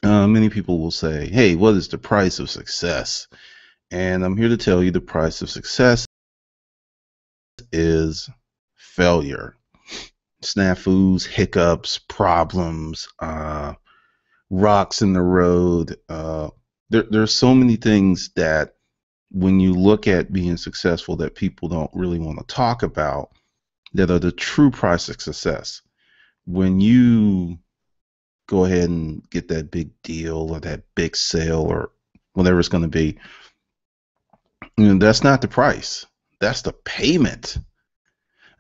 Many people will say, hey, what is the price of success? And I'm here to tell you the price of success is failure. Snafus, hiccups, problems, rocks in the road. There's so many things that when you look at being successful that people don't really want to talk about that are the true price of success. When you go ahead and get that big deal or that big sale or whatever it's going to be, that's not the price. That's the payment.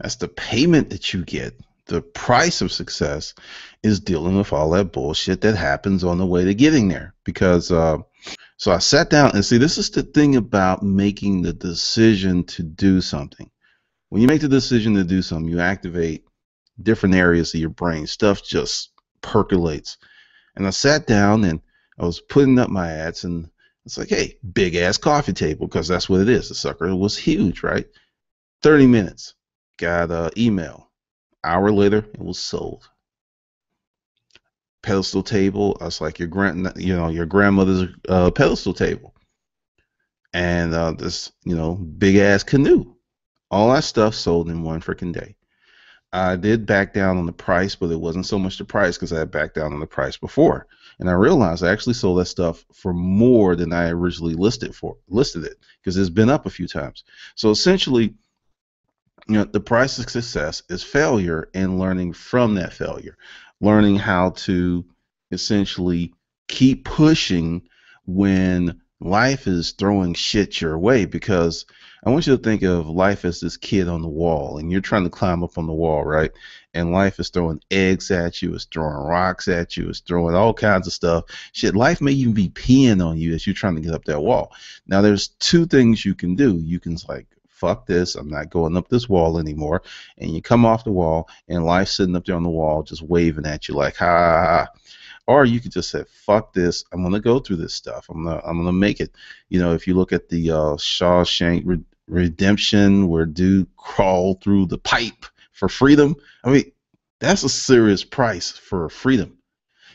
That's the payment that you get. The price of success is dealing with all that bullshit that happens on the way to getting there. Because so I sat down and see, this is the thing about making the decision to do something. When you make the decision to do something, you activate different areas of your brain. Stuff just percolates. And I sat down and I was putting up my ads, and it's like, hey, big ass coffee table, because that's what it is. The sucker was huge, right? 30 minutes. Got an email. Hour later, it was sold. Pedestal table. I was like your grandmother's pedestal table, and this big ass canoe. All that stuff sold in one freaking day. I did back down on the price, but it wasn't so much the price because I had backed down on the price before. And I realized I actually sold that stuff for more than I originally listed it because it's been up a few times. So essentially, the price of success is failure and learning from that failure, learning how to essentially keep pushing when life is throwing shit your way. Because I want you to think of life as this kid on the wall, and you're trying to climb up on the wall, right? And life is throwing eggs at you, it's throwing rocks at you, it's throwing all kinds of stuff. Shit, life may even be peeing on you as you're trying to get up that wall. Now, there's two things you can do. You can like, fuck this, I'm not going up this wall anymore. And you come off the wall, and life's sitting up there on the wall just waving at you like, ha ha ha. Or you could just say, fuck this, I'm gonna go through this stuff. I'm gonna make it. If you look at the Shawshank Redemption, where dude crawled through the pipe for freedom. I mean, that's a serious price for freedom.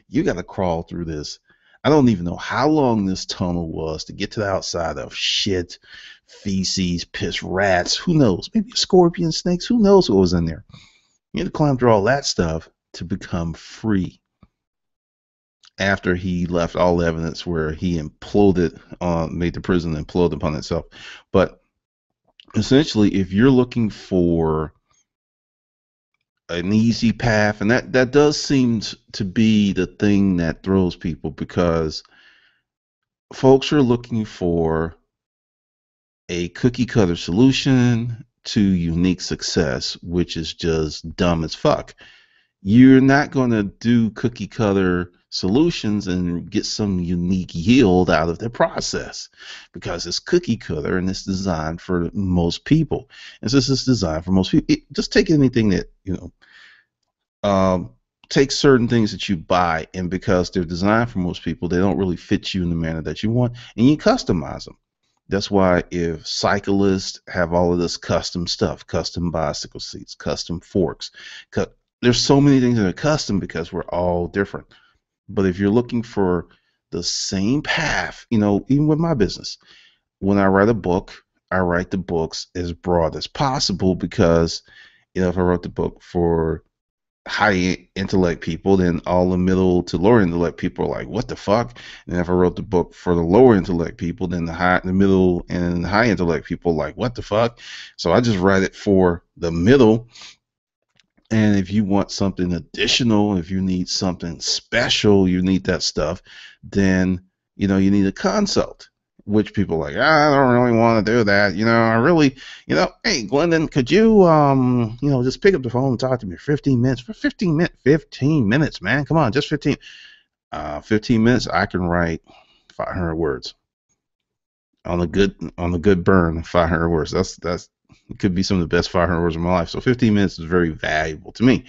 You got to crawl through this. I don't even know how long this tunnel was to get to the outside of shit, feces, piss, rats. Who knows? Maybe scorpion, snakes. Who knows what was in there? You had to climb through all that stuff to become free. After he left all evidence where he imploded, made the prison implode upon itself. But essentially, if you're looking for an easy path, and that does seem to be the thing that throws people, because folks are looking for a cookie cutter solution to unique success, which is just dumb as fuck. You're not going to do cookie cutter solutions and get some unique yield out of the process, because it's cookie cutter and it's designed for most people. And since it's designed for most people, just take anything that, take certain things that you buy, and because they're designed for most people, they don't really fit you in the manner that you want, and you customize them. That's why if cyclists have all of this custom stuff, custom bicycle seats, custom forks, there's so many things that are custom because we're all different. But if you're looking for the same path, even with my business, when I write a book, I write the books as broad as possible, because if I wrote the book for high intellect people, then all the middle to lower intellect people are like, what the fuck? And if I wrote the book for the lower intellect people, then the middle and high intellect people are like, what the fuck? So I just write it for the middle. And if you want something additional, if you need something special, you need that stuff, then you need a consult. Which people are like, I don't really want to do that. I really, hey, Glendon, could you, just pick up the phone and talk to me for 15 minutes? For 15 minutes, man. Come on, just 15. 15 minutes, I can write 500 words on a good burn. 500 words. That's it could be some of the best 500 words of my life. So 15 minutes is very valuable to me.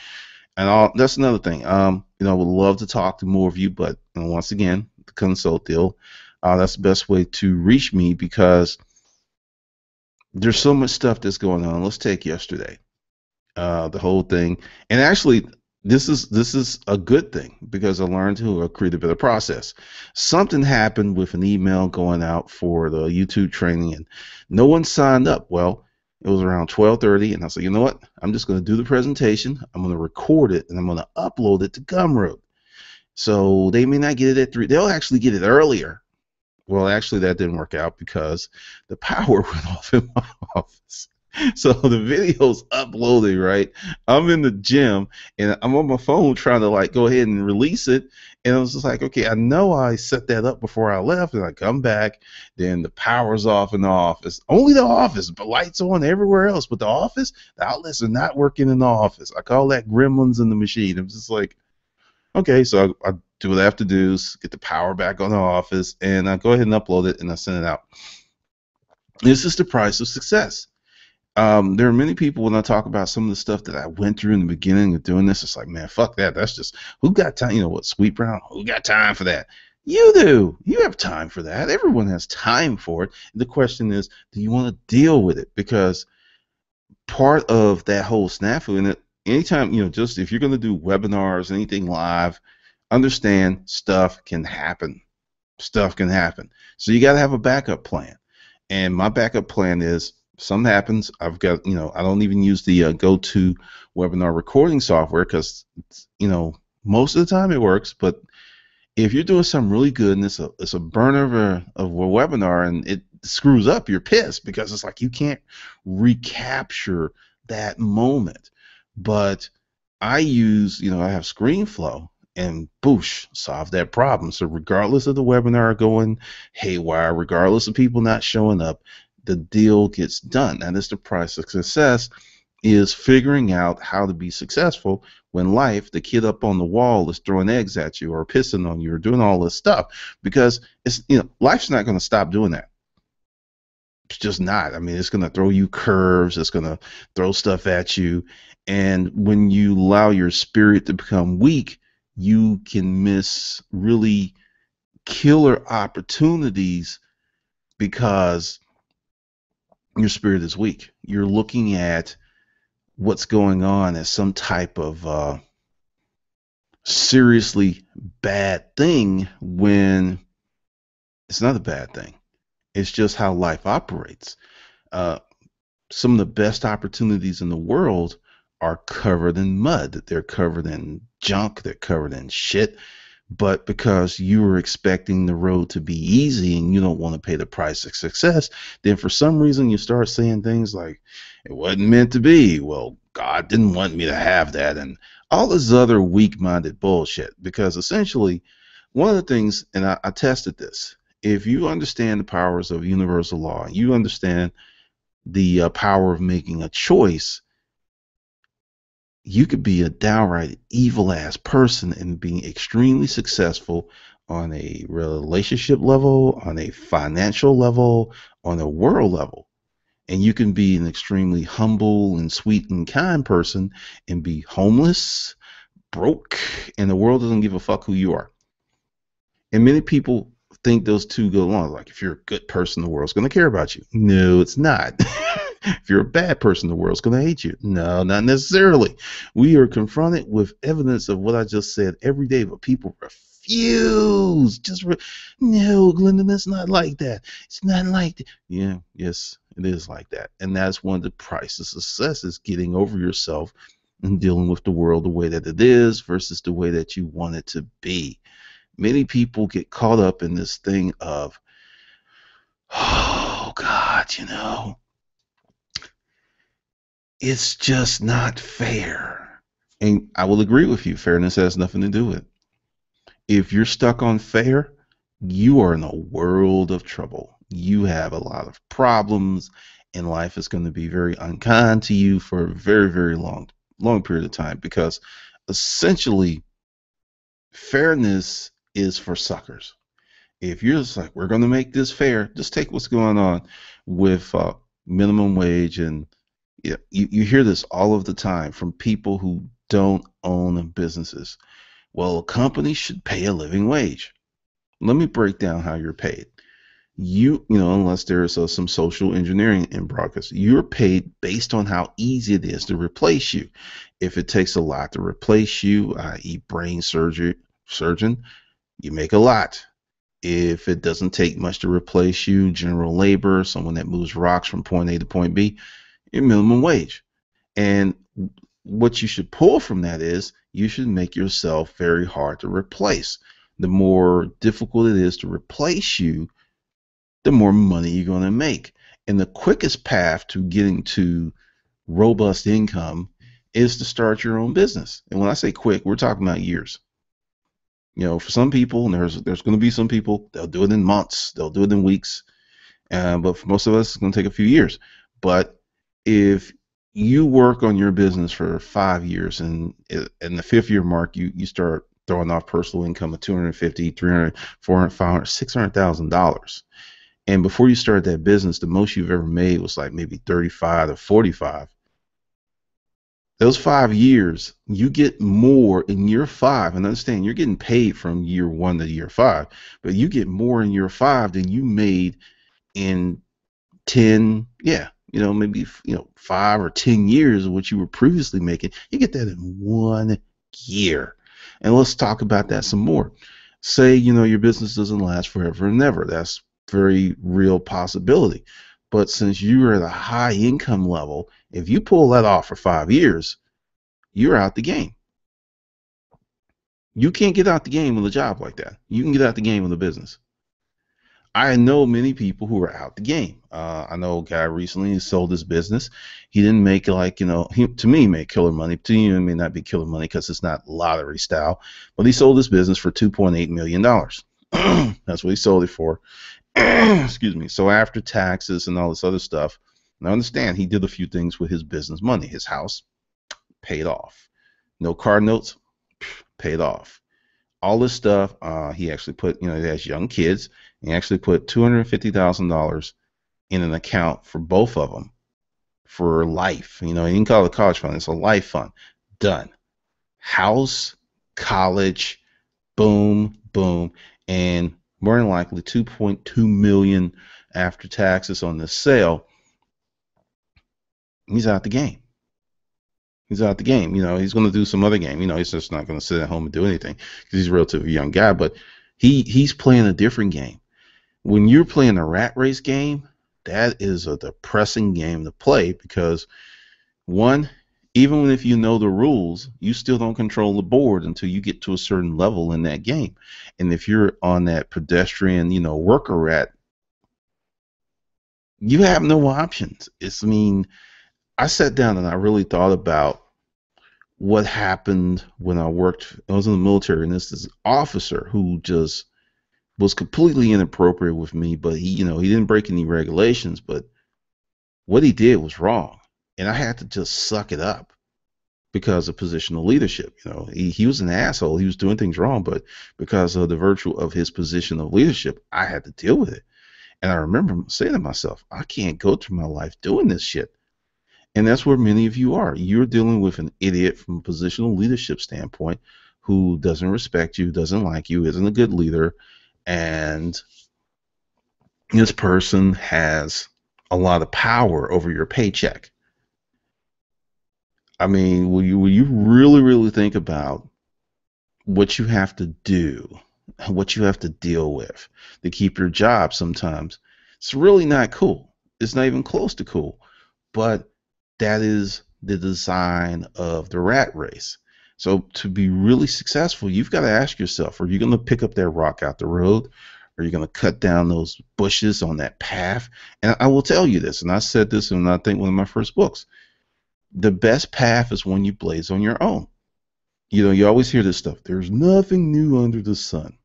And that's another thing. I would love to talk to more of you, but once again, the consult deal. That's the best way to reach me, because there's so much stuff that's going on. Let's take yesterday, the whole thing. And actually, This is a good thing because I learned to create a better process. Something happened with an email going out for the YouTube training, and no one signed up. Well, it was around 12:30, and I said, you know what? I'm just going to do the presentation. I'm going to record it, and I'm going to upload it to Gumroad. So they may not get it at 3. They'll actually get it earlier. Well, actually, that didn't work out because the power went off in my office. So the video's uploading, right? I'm in the gym and I'm on my phone trying to like go ahead and release it. And I was just like, okay, I know I set that up before I left. And I come back, then the power's off in the office. Only the office, but lights on everywhere else. But the office, the outlets are not working in the office. I call that gremlins in the machine. I'm just like, okay, so I do what I have to do, get the power back on the office, and I go ahead and upload it, and I send it out. This is the price of success. There are many people when I talk about some of the stuff that I went through in the beginning of doing this, it's like, man, fuck that. That's just who got time? You know what, Sweet Brown? Who got time for that? You do. You have time for that. Everyone has time for it. The question is, do you want to deal with it? Because part of that whole snafu in it, anytime, just if you're going to do webinars, anything live, understand stuff can happen. Stuff can happen. So you got to have a backup plan. And my backup plan is something happens. I've got, I don't even use the go-to webinar recording software because, most of the time it works. But if you're doing something really good and it's a burner of a webinar and it screws up, you're pissed because it's like you can't recapture that moment. But I use, I have ScreenFlow and boosh, solve that problem. So regardless of the webinar going haywire, regardless of people not showing up, the deal gets done. And that's the price of success, is figuring out how to be successful when life, the kid up on the wall is throwing eggs at you or pissing on you or doing all this stuff, because it's, life's not going to stop doing that. It's just not. I mean, it's going to throw you curves. It's going to throw stuff at you. And when you allow your spirit to become weak, you can miss really killer opportunities because your spirit is weak. You're looking at what's going on as some type of seriously bad thing when it's not a bad thing. It's just how life operates. Uh, some of the best opportunities in the world are covered in mud. They're covered in junk. They're covered in shit. But because you were expecting the road to be easy and you don't want to pay the price of success, then for some reason you start saying things like, it wasn't meant to be. Well, God didn't want me to have that. And all this other weak-minded bullshit. Because essentially, one of the things, and I tested this, if you understand the powers of universal law, you understand the power of making a choice, you could be a downright evil ass person and being extremely successful on a relationship level, on a financial level, on a world level. And you can be an extremely humble and sweet and kind person and be homeless, broke, and the world doesn't give a fuck who you are. And many people think those two go along. Like, if you're a good person, the world's going to care about you. No, it's not. If you're a bad person, the world's going to hate you. No, not necessarily. We are confronted with evidence of what I just said every day, but people refuse. No, Glendon, it's not like that. It's not like that. Yeah, yes, it is like that. And that's one of the prices of success, is getting over yourself and dealing with the world the way that it is versus the way that you want it to be. Many people get caught up in this thing of, oh God, it's just not fair. And I will agree with you. Fairness has nothing to do with it. If you're stuck on fair, you are in a world of trouble. You have a lot of problems, and life is going to be very unkind to you for a very, very long period of time, because essentially fairness is for suckers. If you're just like, we're going to make this fair, just take what's going on with minimum wage. And you hear this all of the time from people who don't own businesses. Well, a company should pay a living wage. Let me break down how you're paid. unless there's some social engineering in broadcast, you're paid based on how easy it is to replace you. If it takes a lot to replace you, i.e., surgeon, you make a lot. If it doesn't take much to replace you, general labor, someone that moves rocks from point A to point B, your minimum wage. And what you should pull from that is you should make yourself very hard to replace. The more difficult it is to replace you, the more money you're going to make. And the quickest path to getting to robust income is to start your own business. And when I say quick, we're talking about years. For some people, and there's going to be some people, they'll do it in months, they'll do it in weeks, but for most of us, it's going to take a few years. But if you work on your business for 5 years, and in the fifth year mark, you start throwing off personal income of $250, $300, $400, $500, $600,000. And before you started that business, the most you've ever made was like maybe 35 to 45. Those 5 years, you get more in year 5. And understand, you're getting paid from year 1 to year 5, but you get more in year 5 than you made in 10, yeah, maybe 5 or 10 years of what you were previously making. You get that in 1 year. And let's talk about that some more. Say your business doesn't last forever and ever. That's very real possibility. But since you are at a high income level, if you pull that off for 5 years, you're out the game. You can't get out the game with a job like that. You can get out the game with a business. I know many people who are out the game. I know a guy recently who sold his business. He didn't make to me, make killer money. To you, it may not be killer money because it's not lottery style, but he sold his business for $2.8 million. That's what he sold it for. Excuse me. So after taxes and all this other stuff, I understand he did a few things with his business money. His house paid off. No car notes, paid off. All this stuff, he actually put, he has young kids. He actually put $250,000 in an account for both of them for life. He didn't call it a college fund. It's a life fund. Done. House, college, boom, boom. And more than likely $2.2 million after taxes on the sale. He's out the game. He's out the game. He's going to do some other game. He's just not going to sit at home and do anything because he's a relatively young guy. But he's playing a different game. When you're playing a rat race game, that is a depressing game to play because, one, even if you know the rules, you still don't control the board until you get to a certain level in that game. And if you're on that pedestrian, worker rat, you have no options. I sat down and I really thought about what happened when I was in the military, and this officer who just was completely inappropriate with me, but he didn't break any regulations, but what he did was wrong. And I had to just suck it up because of positional leadership. He was an asshole. He was doing things wrong, but because of the virtue of his position of leadership, I had to deal with it. And I remember saying to myself, I can't go through my life doing this shit. And that's where many of you are. You're dealing with an idiot from a positional leadership standpoint who doesn't respect you, doesn't like you, isn't a good leader. And this person has a lot of power over your paycheck. Will you really, really think about what you have to do, what you have to deal with to keep your job sometimes? It's really not cool. It's not even close to cool. But that is the design of the rat race. So to be really successful, you've got to ask yourself, are you going to pick up that rock out the road? Are you going to cut down those bushes on that path? And I will tell you this, and I said this in, I think, one of my first books. The best path is when you blaze on your own. You always hear this stuff. There's nothing new under the sun.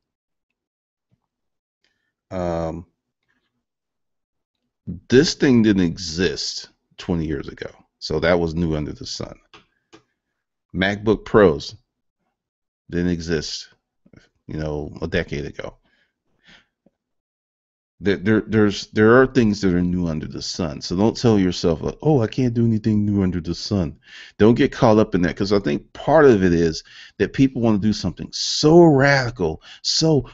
This thing didn't exist 20 years ago. So that was new under the sun. MacBook Pros didn't exist, a decade ago. There are things that are new under the sun. So don't tell yourself, oh, I can't do anything new under the sun. Don't get caught up in that, because I think part of it is that people want to do something so radical, so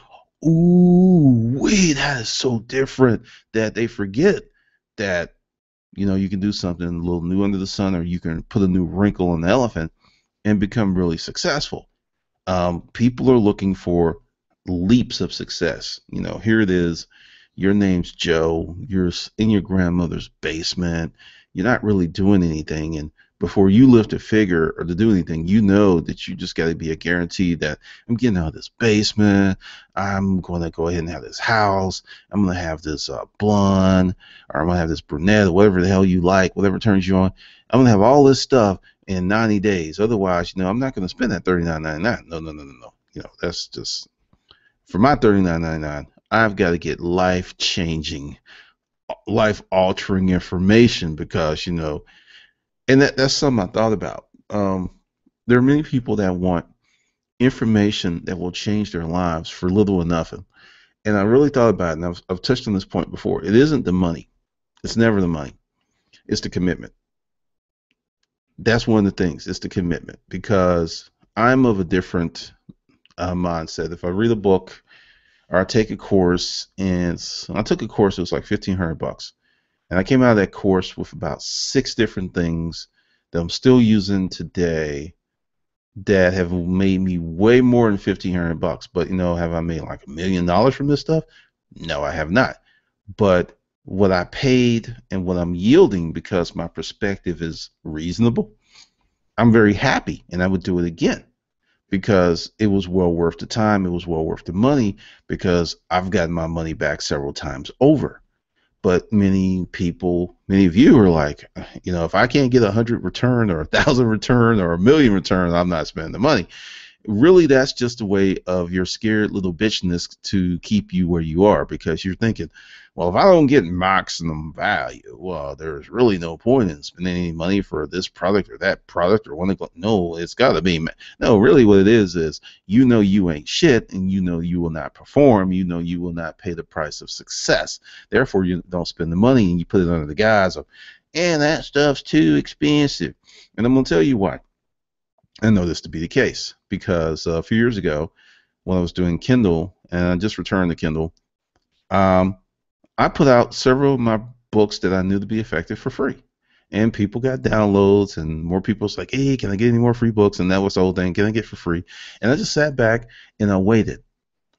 ooh, wait, that is so different that they forget that, you can do something a little new under the sun, or you can put a new wrinkle on the elephant and become really successful. People are looking for leaps of success. Here it is. Your name's Joe. You're in your grandmother's basement. You're not really doing anything. And before you lift a figure or to do anything, you know that you just got to be a guarantee that I'm getting out of this basement. I'm going to go ahead and have this house. I'm going to have this blonde, or I'm going to have this brunette, or whatever the hell you like, whatever turns you on. I'm going to have all this stuff in 90 days. Otherwise, I'm not going to spend that $39.99. No, no, no, no, no. That's just for my $39.99. I've got to get life changing, life altering information because, and that's something I thought about. There are many people that want information that will change their lives for little or nothing. And I really thought about it, and I've touched on this point before. It isn't the money. It's never the money. It's the commitment. That's one of the things. It's the commitment, because I'm of a different mindset. If I read a book or I take a course, and I took a course, it was like $1,500, and I came out of that course with about 6 different things that I'm still using today that have made me way more than $1,500. But have I made like $1 million from this stuff? No, I have not. But what I paid and what I'm yielding, because my perspective is reasonable, I'm very happy, and I would do it again because it was well worth the time. It was well worth the money, because I've gotten my money back several times over. But many people, many of you are like, if I can't get 100 return or 1,000 return or 1,000,000 return, I'm not spending the money. Really, that's just a way of your scared little bitchness to keep you where you are, because you're thinking, well, if I don't get maximum value, well, there's really no point in spending any money for this product or that product or one. No, it's got to be. No, really what it is you ain't shit, and you will not perform. You will not pay the price of success. Therefore, you don't spend the money, and you put it under the guise of, and that stuff's too expensive. And I'm going to tell you why I know this to be the case, because a few years ago when I was doing Kindle, and I just returned to Kindle, I put out several of my books that I knew to be effective for free. And people got downloads, and more people was like, hey, can I get any more free books? And that was the whole thing, can I get for free? And I just sat back and I waited.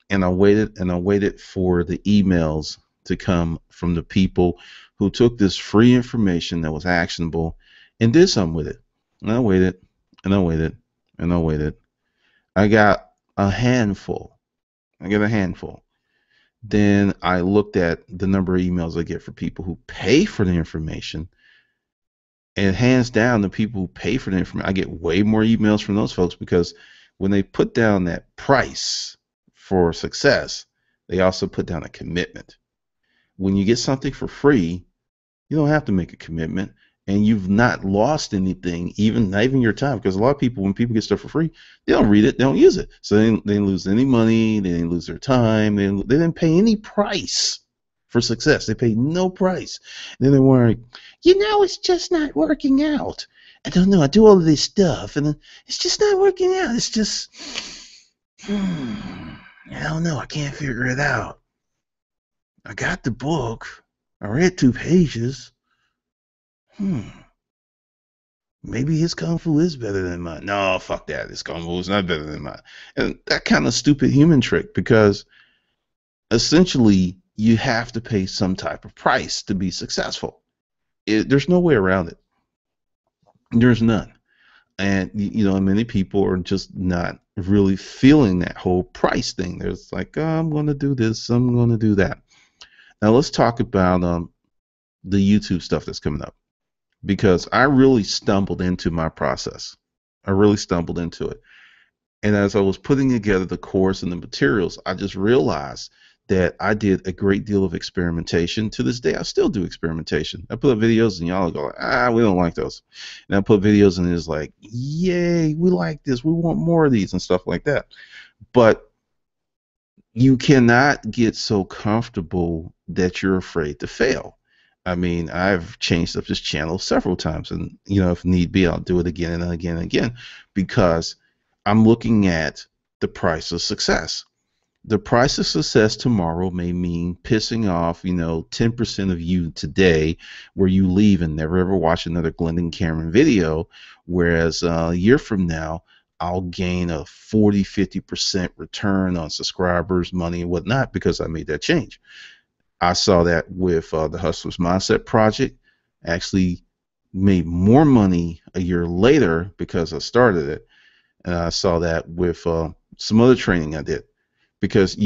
And I waited and I waited for the emails to come from the people who took this free information that was actionable and did something with it. And I waited and I waited and I waited. I got a handful. Then I looked at the number of emails I get for people who pay for the information. And hands down, the people who pay for the information, I get way more emails from those folks, because when they put down that price for success, they also put down a commitment. When you get something for free, you don't have to make a commitment, and you've not lost anything, not even your time. Because a lot of people, when people get stuff for free, they don't read it, they don't use it, so they didn't lose any money, they didn't lose their time, they didn't pay any price for success. They paid no price. And then they were like, it's just not working out. I don't know. I do all of this stuff, and it's just not working out. It's just, I don't know. I can't figure it out. I got the book. I read 2 pages. Maybe his Kung Fu is better than mine. No, fuck that. His Kung Fu is not better than mine. And that kind of stupid human trick, because essentially you have to pay some type of price to be successful. There's no way around it. There's none. And, many people are just not really feeling that whole price thing. There's like, oh, I'm going to do this, I'm going to do that. Now let's talk about the YouTube stuff that's coming up, because I really stumbled into my process. I really stumbled into it. And as I was putting together the course and the materials, I just realized that I did a great deal of experimentation. To this day, I still do experimentation. I put up videos and y'all go, we don't like those. And I put videos and it's like, yay, we like this. We want more of these and stuff like that. But you cannot get so comfortable that you're afraid to fail. I mean, I've changed up this channel several times, and if need be, I'll do it again and again and again, because I'm looking at the price of success. The price of success tomorrow may mean pissing off, 10% of you today, where you leave and never ever watch another Glendon Cameron video. Whereas a year from now, I'll gain a 40, 50% return on subscribers, money, and whatnot because I made that change. I saw that with the Hustlers Mindset Project. Actually, made more money a year later because I started it. And I saw that with some other training I did because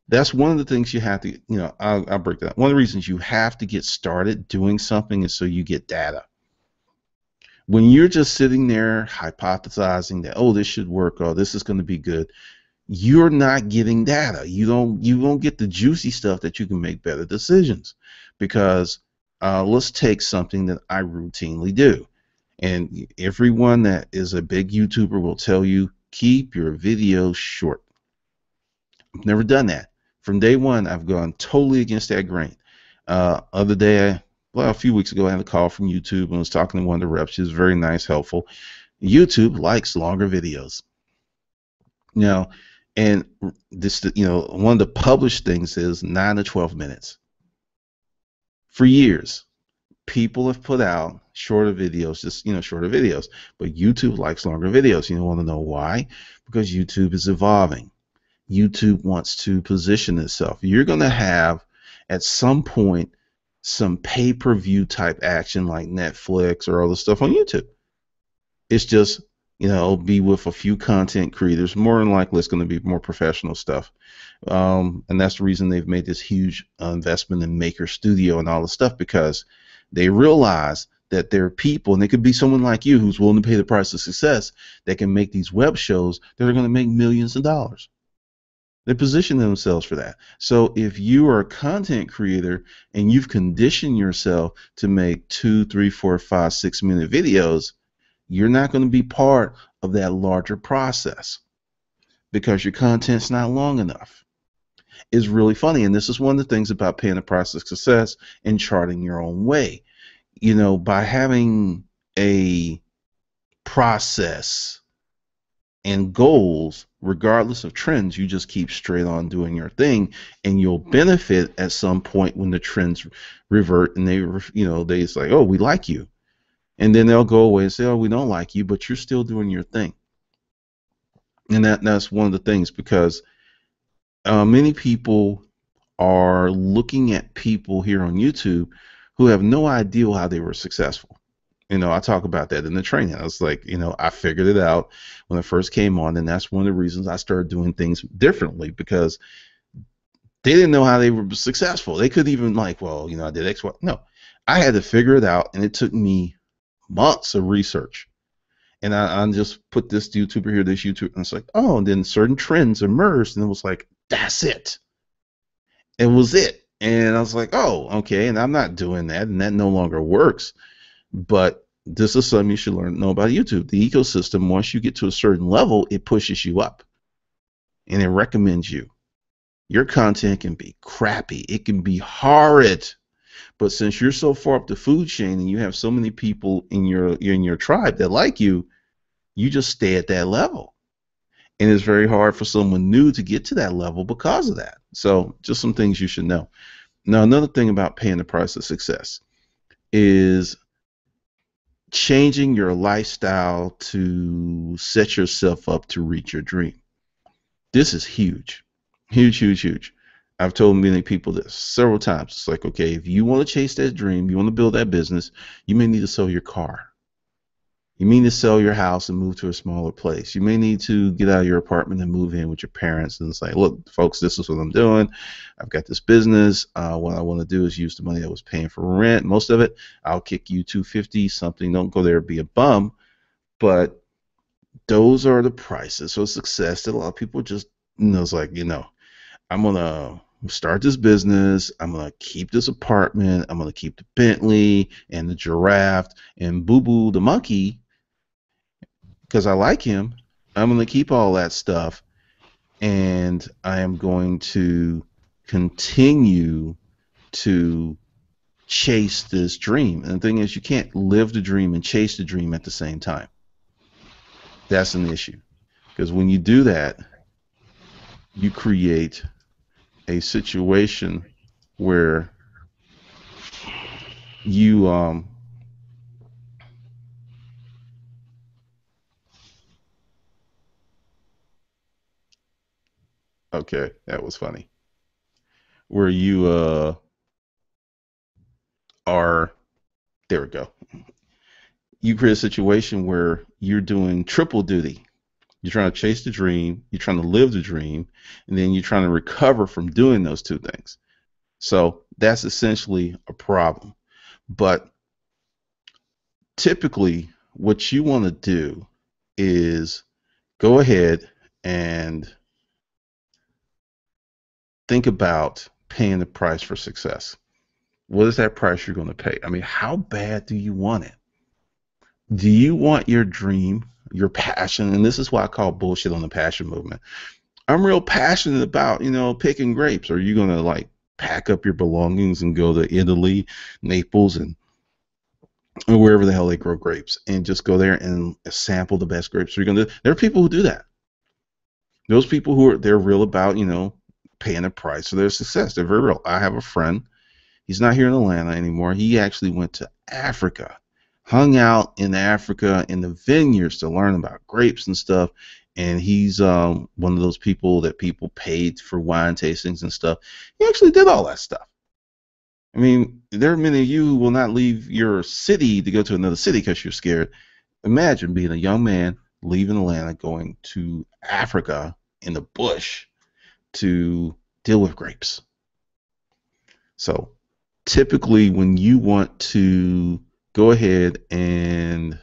that's one of the things you have to, I'll break that. One of the reasons you have to get started doing something is so you get data. When you're just sitting there hypothesizing that, oh, this should work, oh, this is going to be good, you're not getting data. You don't get the juicy stuff that you can make better decisions. Because let's take something that I routinely do. And everyone that is a big YouTuber will tell you, keep your videos short. I've never done that. From day one, I've gone totally against that grain. Other day, well, a few weeks ago, I had a call from YouTube and was talking to one of the reps. She was very nice, helpful. YouTube likes longer videos. Now, and this, one of the published things is 9 to 12 minutes. For years, people have put out shorter videos, just, shorter videos. But YouTube likes longer videos. You want to know why? Because YouTube is evolving. YouTube wants to position itself. You're going to have, at some point, some pay-per-view type action like Netflix or other stuff on YouTube. It's just, be with a few content creators. More than likely, it's going to be more professional stuff. And that's the reason they've made this huge investment in Maker Studio and all the stuff, because they realize that there are people, and it could be someone like you who's willing to pay the price of success, that can make these web shows that are going to make millions of dollars. They position themselves for that. So if you are a content creator and you've conditioned yourself to make 2, 3, 4, 5, 6 minute videos, you're not going to be part of that larger process because your content's not long enough. It's really funny, and this is one of the things about paying the price of success and charting your own way. By having a process and goals, regardless of trends, you just keep straight on doing your thing, and you'll benefit at some point when the trends revert and they say, oh, we like you, and then they'll go away and say, oh, we don't like you, but you're still doing your thing. And that's one of the things, because many people are looking at people here on YouTube who have no idea how they were successful. I talk about that in the training. I was like, I figured it out when I first came on, and that's one of the reasons I started doing things differently, because they didn't know how they were successful. They couldn't even I did X, Y. No, I had to figure it out, and it took me months of research. And I just put this YouTuber here, this YouTuber, and it's like, oh, and then certain trends emerged, and it was like, that's it. It was it. And I was like, oh, okay, and I'm not doing that, and that no longer works. But this is something you should know about YouTube. The ecosystem, once you get to a certain level, it pushes you up, and it recommends you. Your content can be crappy. It can be horrid. But since you're so far up the food chain and you have so many people in your tribe that like you, you just stay at that level. And it's very hard for someone new to get to that level because of that. So just some things you should know. Now, another thing about paying the price of success is changing your lifestyle to set yourself up to reach your dream. This is huge. Huge, huge, huge. I've told many people this several times. It's like, okay, if you want to chase that dream, you want to build that business, you may need to sell your car. You may need to sell your house and move to a smaller place. You may need to get out of your apartment and move in with your parents and say, look, folks, this is what I'm doing. I've got this business. What I want to do is use the money I was paying for rent, most of it. I'll kick you $250 something. Don't go there and be a bum. But those are the prices of success that a lot of people just, it's like, I'm going to start this business. I'm going to keep this apartment. I'm going to keep the Bentley and the giraffe and Boo Boo the monkey because I like him. I'm going to keep all that stuff, and I am going to continue to chase this dream. And the thing is, you can't live the dream and chase the dream at the same time. That's an issue, because when you do that, you create a situation where you okay, that was funny. Where you are there we go. You create a situation where you're doing triple duty. You're trying to chase the dream, you're trying to live the dream, and then you're trying to recover from doing those two things. So that's essentially a problem. But typically, what you want to do is go ahead and think about paying the price for success. What is that price you're going to pay? I mean, how bad do you want it? Do you want your dream, your passion? And this is why I call bullshit on the passion movement. I'm real passionate about, picking grapes. Are you going to like pack up your belongings and go to Italy, Naples, and or wherever the hell they grow grapes and just go there and sample the best grapes? Are you going to? There are people who do that. Those people who are they're real about, paying a price for their success. They're very real. I have a friend. He's not here in Atlanta anymore. He actually went to Africa, hung out in Africa in the vineyards to learn about grapes and stuff. And he's one of those people that people paid for wine tastings and stuff. He actually did all that stuff. I mean, there are many of you who will not leave your city to go to another city because you're scared. Imagine being a young man leaving Atlanta, going to Africa in the bush to deal with grapes. So typically when you want to go ahead and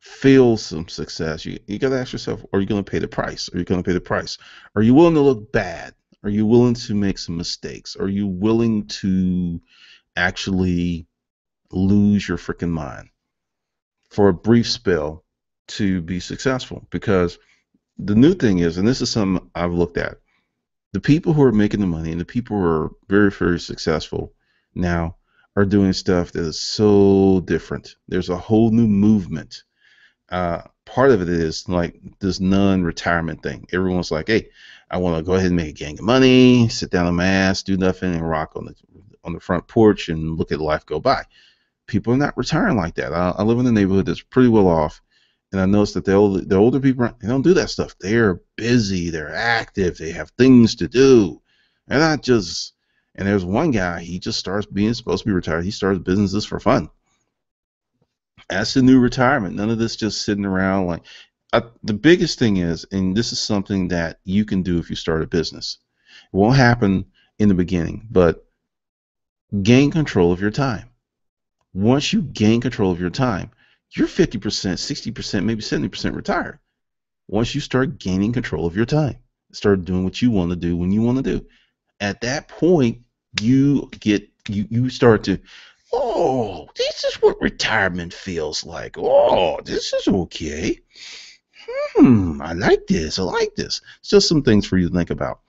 feel some success, you got to ask yourself, are you going to pay the price? Are you going to pay the price? Are you willing to look bad? Are you willing to make some mistakes? Are you willing to actually lose your freaking mind for a brief spell to be successful? Because the new thing is, and this is something I've looked at, the people who are making the money and the people who are very, very successful now are doing stuff that is so different. There's a whole new movement. Part of it is like this non-retirement thing. Everyone's like, "Hey, I want to go ahead and make a gang of money, sit down on my ass, do nothing, and rock on the front porch and look at life go by." People are not retiring like that. I live in a neighborhood that's pretty well off, and I noticed that the older people, they don't do that stuff. They're busy, they're active, they have things to do. They're not just. And there's one guy, he just starts being supposed to be retired. He starts businesses for fun. That's the new retirement. None of this just sitting around like. The biggest thing is, and this is something that you can do if you start a business. It won't happen in the beginning, but gain control of your time. Once you gain control of your time, you're 50%, 60%, maybe 70% retired. Once you start gaining control of your time, start doing what you want to do when you want to do. At that point, you start to, oh, this is what retirement feels like. Oh, this is okay. I like this. I like this. It's just some things for you to think about.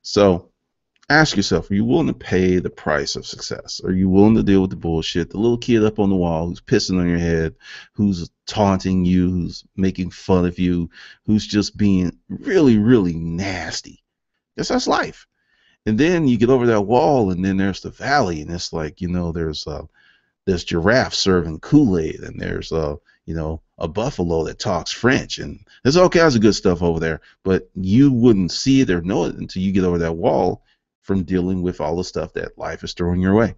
So ask yourself, are you willing to pay the price of success? Are you willing to deal with the bullshit? The little kid up on the wall who's pissing on your head, who's taunting you, who's making fun of you, who's just being really, really nasty. Because that's life. And then you get over that wall, and then there's the valley, and it's like, there's giraffe serving Kool-Aid, and there's a buffalo that talks French, and there's all kinds of good stuff over there. But you wouldn't see it or know it until you get over that wall from dealing with all the stuff that life is throwing your way.